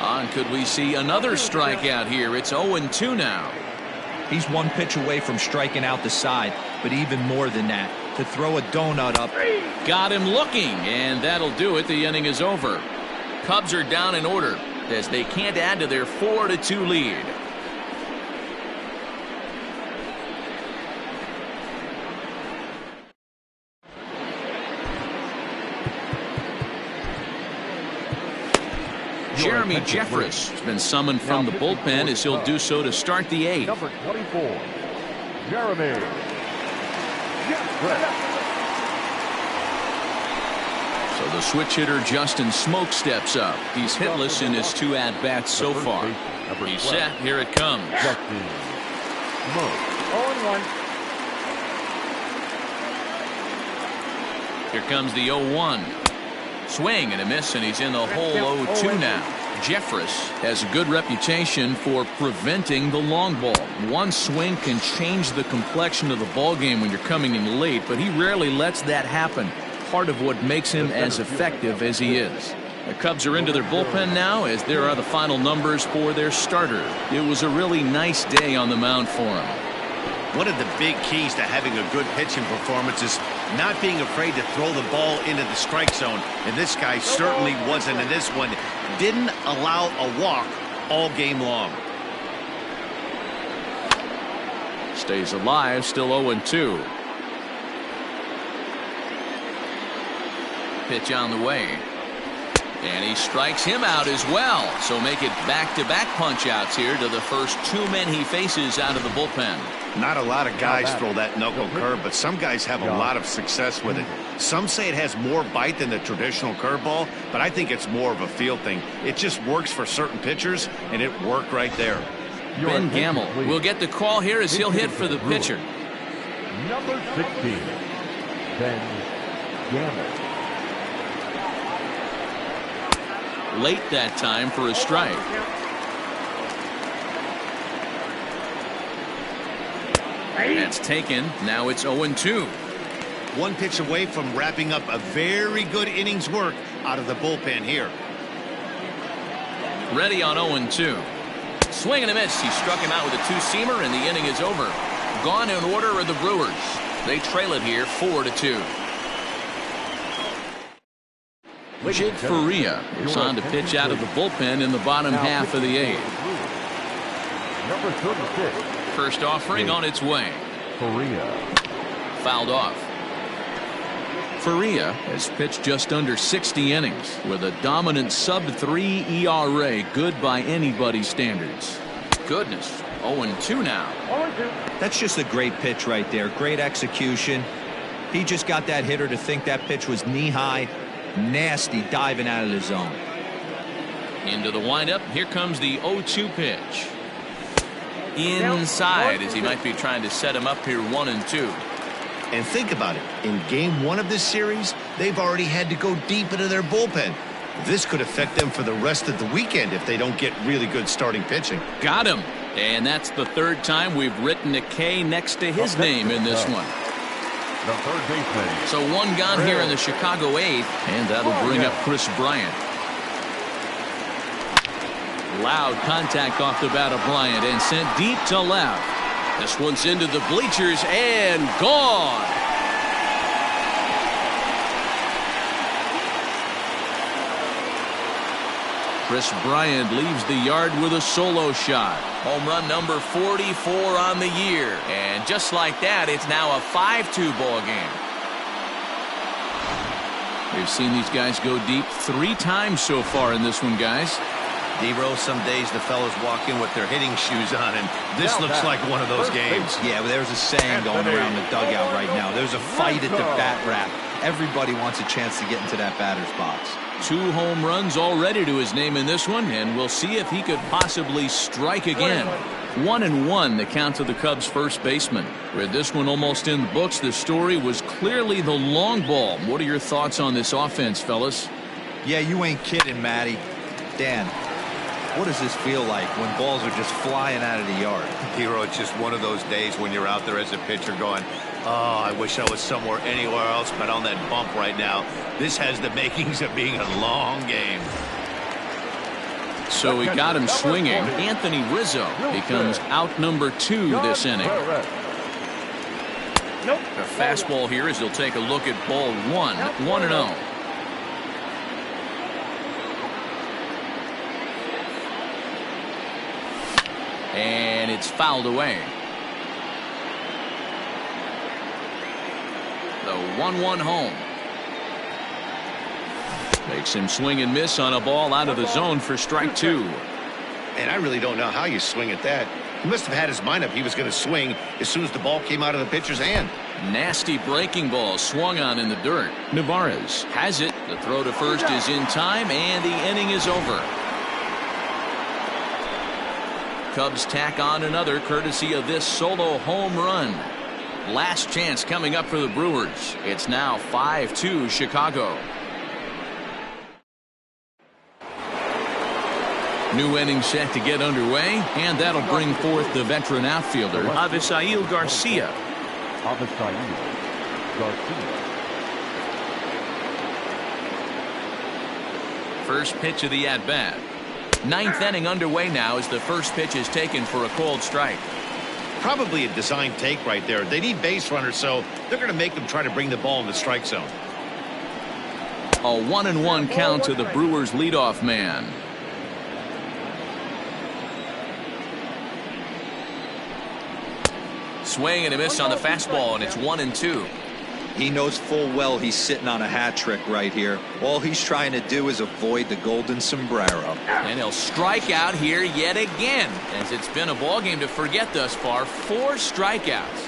And could we see another strikeout here? It's 0-2 now. He's 1 pitch away from striking out the side, but even more than that, to throw a donut up. Got him looking, and that'll do it. The inning is over. Cubs are down in order as they can't add to their 4-2 lead. Jeremy Jeffress has been summoned from the bullpen as he'll do so to start the 8th. Number 24, Jeremy Jeffress. So the switch hitter Justin Smoke steps up. He's hitless in his 2 at-bats so far. He's set. Here it comes. Justin Smoke. 0-1. Here comes the 0-1. Swing and a miss, and he's in the hole 0-2 now. Jeffress has a good reputation for preventing the long ball. 1 swing can change the complexion of the ball game when you're coming in late, but he rarely lets that happen. Part of what makes him as effective as he is. The Cubs are into their bullpen now as there are the final numbers for their starter. It was a really nice day on the mound for him. One of the big keys to having a good pitching performance is not being afraid to throw the ball into the strike zone. And this guy certainly wasn't in this one. Didn't allow a walk all game long. stays alive, still 0-2. Pitch on the way. And he strikes him out as well. So make it back-to-back punch-outs here to the first two men he faces out of the bullpen. Not a lot of guys throw that knuckle curve, but some guys have a lot of success with it. Some say it has more bite than the traditional curveball, but I think it's more of a feel thing. It just works for certain pitchers, and it worked right there. Ben Gamble will get the call here as he'll hit for the pitcher. Number 16, Ben Gamble. Late that time for a strike. That's taken. Now it's 0-2. One pitch away from wrapping up a very good innings work out of the bullpen here. Ready on 0-2. Swing and a miss. He struck him out with a two-seamer, and the inning is over. Gone in order are the Brewers. They trail it here 4-2. Jake Faria is on to pitch out of the bullpen in the bottom half of the eighth. Number 36. First offering on its way. Faria. Fouled off. Faria has pitched just under 60 innings with a dominant sub-3 ERA, good by anybody's standards. Goodness, 0-2 now. That's just a great pitch right there. Great execution. He just got that hitter to think that pitch was knee-high. Nasty diving out of the zone. Into the windup. Here comes the 0-2 pitch. Inside, as he might be trying to set him up here 1-2. And think about it. In game one of this series, they've already had to go deep into their bullpen. This could affect them for the rest of the weekend if they don't get really good starting pitching. Got him. And that's the third time we've written a K next to his name in this one. The third baseman. So one gone here in the Chicago eighth, and that'll bring up Chris Bryant. Loud contact off the bat of Bryant and sent deep to left. This one's into the bleachers and gone. Chris Bryant leaves the yard with a solo shot. Home run number 44 on the year. And just like that, it's now a 5-2 ball game. We've seen these guys go deep 3 times so far in this one, guys. D-Row, some days the fellas walk in with their hitting shoes on, and this looks like one of those games. Yeah, but there's a saying going around the dugout right now. There's a fight at the bat rack. Everybody wants a chance to get into that batter's box. 2 home runs already to his name in this one, and we'll see if he could possibly strike again. 1-1 the count to the Cubs first baseman. With this one almost in the books, the story was clearly the long ball. What are your thoughts on this offense, fellas? Yeah, you ain't kidding, Matty. Dan, what does this feel like when balls are just flying out of the yard? Hero, it's just one of those days when you're out there as a pitcher going, oh, I wish I was somewhere anywhere else but on that bump right now. This has the makings of being a long game. So he got him swinging. Anthony Rizzo becomes out number 2 this inning. A fastball here as he'll take a look at ball 1, 1-0. And it's fouled away. The 1-1 home. Makes him swing and miss on a ball out of the zone for strike 2. And I really don't know how you swing at that. He must have had his mind up he was going to swing as soon as the ball came out of the pitcher's hand. Nasty breaking ball swung on in the dirt. Navarez has it. The throw to first is in time, and the inning is over. Cubs tack on another courtesy of this solo home run. Last chance coming up for the Brewers. It's now 5-2 Chicago. New inning set to get underway, and that'll bring forth the veteran outfielder Avisail Garcia. First pitch of the at-bat. 9th inning underway now as the first pitch is taken for a called strike. Probably a design take right there. They need base runners, so they're going to make them try to bring the ball in the strike zone. A 1-1 count to the Brewers leadoff man. Swing and a miss on the fastball, and it's 1-2. He knows full well he's sitting on a hat trick right here. All he's trying to do is avoid the golden sombrero. And he'll strike out here yet again, as it's been a ball game to forget thus far. 4 strikeouts.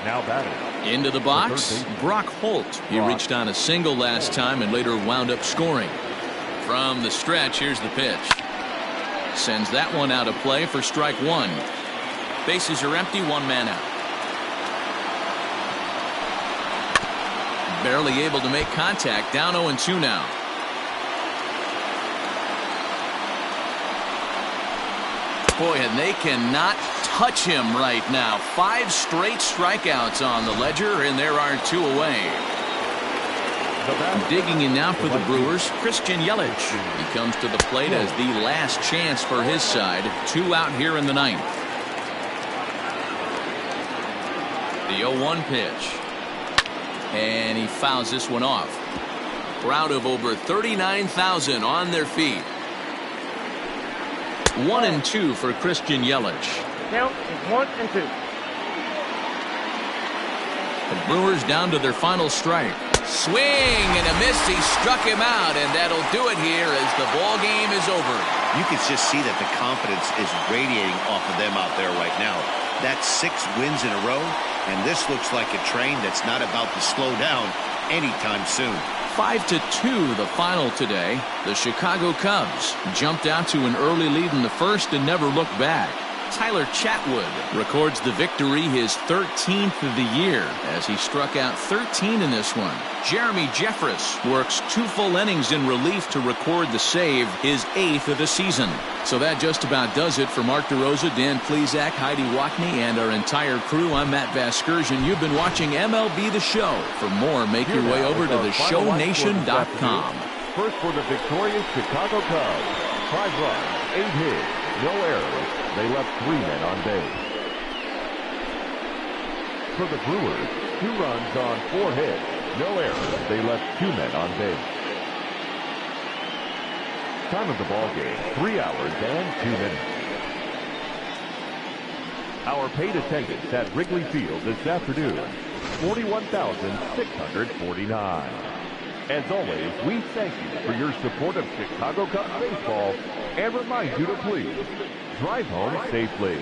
Now batting. Into the box, Brock Holt. He reached on a single last time and later wound up scoring. From the stretch, here's the pitch. Sends that one out of play for strike 1. Bases are empty, 1 man out. Barely able to make contact, down 0-2 now. Boy, and they cannot touch him right now. 5 straight strikeouts on the ledger, and there are 2 away. Digging in now for the Brewers, Christian Yelich. He comes to the plate as the last chance for his side. 2 out here in the 9th. The 0-1 pitch. And he fouls this one off. Crowd of over 39,000 on their feet. 1-2 for Christian Yelich. Count is 1-2. The Brewers down to their final strike. Swing and a miss. He struck him out, and that'll do it here as the ball game is over. You can just see that the confidence is radiating off of them out there right now. That's 6 wins in a row, and this looks like a train that's not about to slow down anytime soon. 5-2 the final today. The Chicago Cubs jumped out to an early lead in the first and never looked back. Tyler Chatwood records the victory, his 13th of the year, as he struck out 13 in this one. Jeremy Jeffress works 2 full innings in relief to record the save, his 8th of the season. So that just about does it for Mark DeRosa, Dan Plesac, Heidi Watney, and our entire crew. I'm Matt Vasgersian. You've been watching MLB The Show. For more, make your way over to theshownation.com. First for the victorious Chicago Cubs. 5 runs, 8 hits, no errors. They left 3 men on base. For the Brewers, 2 runs on 4 hits, no errors. They left 2 men on base. Time of the ball game, 3 hours and 2 minutes. Our paid attendance at Wrigley Field this afternoon, 41,649. As always, we thank you for your support of Chicago Cubs baseball and remind you to please drive home safely.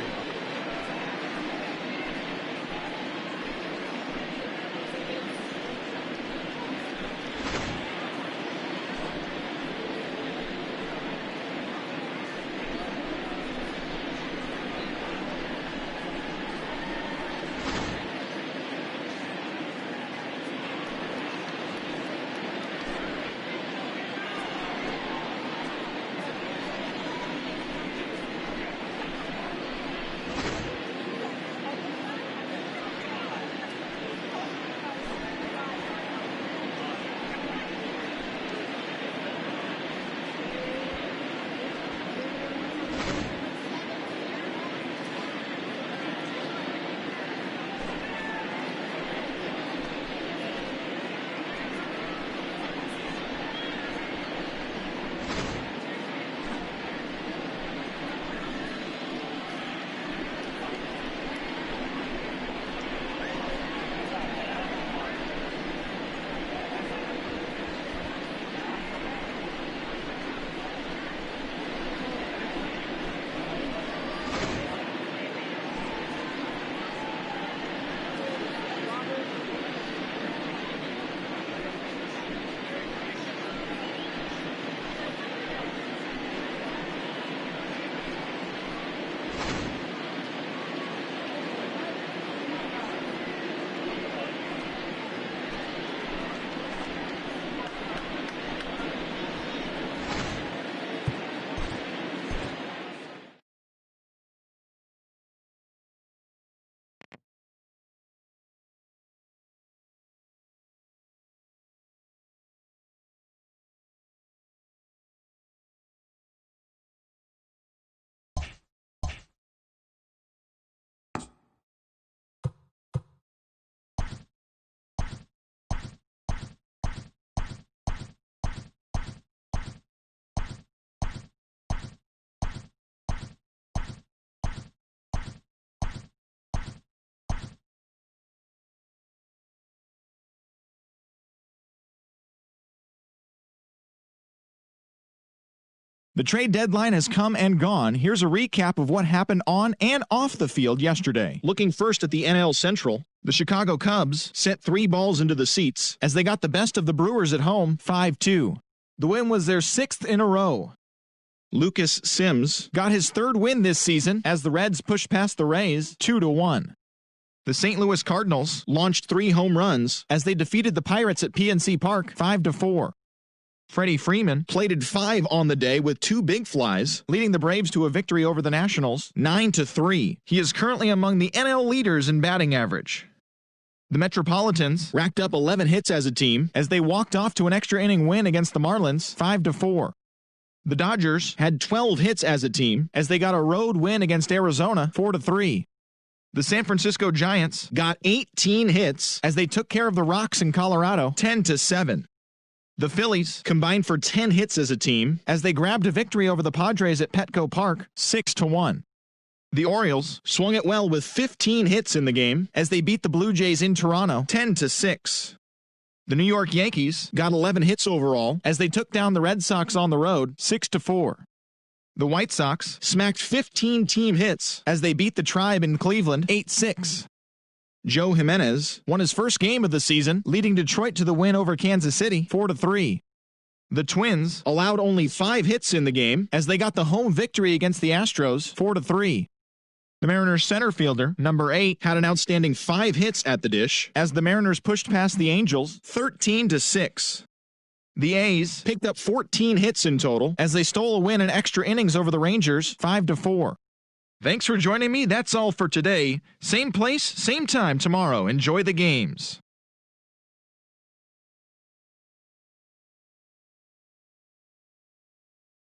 The trade deadline has come and gone. Here's a recap of what happened on and off the field yesterday. Looking first at the NL Central, the Chicago Cubs sent 3 balls into the seats as they got the best of the Brewers at home, 5-2. The win was their 6th in a row. Lucas Sims got his 3rd win this season as the Reds pushed past the Rays 2-1. The St. Louis Cardinals launched 3 home runs as they defeated the Pirates at PNC Park 5-4. Freddie Freeman plated 5 on the day with 2 big flies, leading the Braves to a victory over the Nationals 9-3. He is currently among the NL leaders in batting average. The Metropolitans racked up 11 hits as a team as they walked off to an extra inning win against the Marlins 5-4. The Dodgers had 12 hits as a team as they got a road win against Arizona 4-3. The San Francisco Giants got 18 hits as they took care of the Rocks in Colorado 10-7. The Phillies combined for 10 hits as a team as they grabbed a victory over the Padres at Petco Park 6-1. The Orioles swung it well with 15 hits in the game as they beat the Blue Jays in Toronto 10-6. The New York Yankees got 11 hits overall as they took down the Red Sox on the road 6-4. The White Sox smacked 15 team hits as they beat the Tribe in Cleveland 8-6. Joe Jimenez won his first game of the season, leading Detroit to the win over Kansas City 4-3. The Twins allowed only 5 hits in the game as they got the home victory against the Astros 4-3. The Mariners center fielder, number 8, had an outstanding 5 hits at the dish as the Mariners pushed past the Angels 13-6. The A's picked up 14 hits in total as they stole a win in extra innings over the Rangers 5-4. Thanks for joining me. That's all for today. Same place, same time tomorrow. Enjoy the games.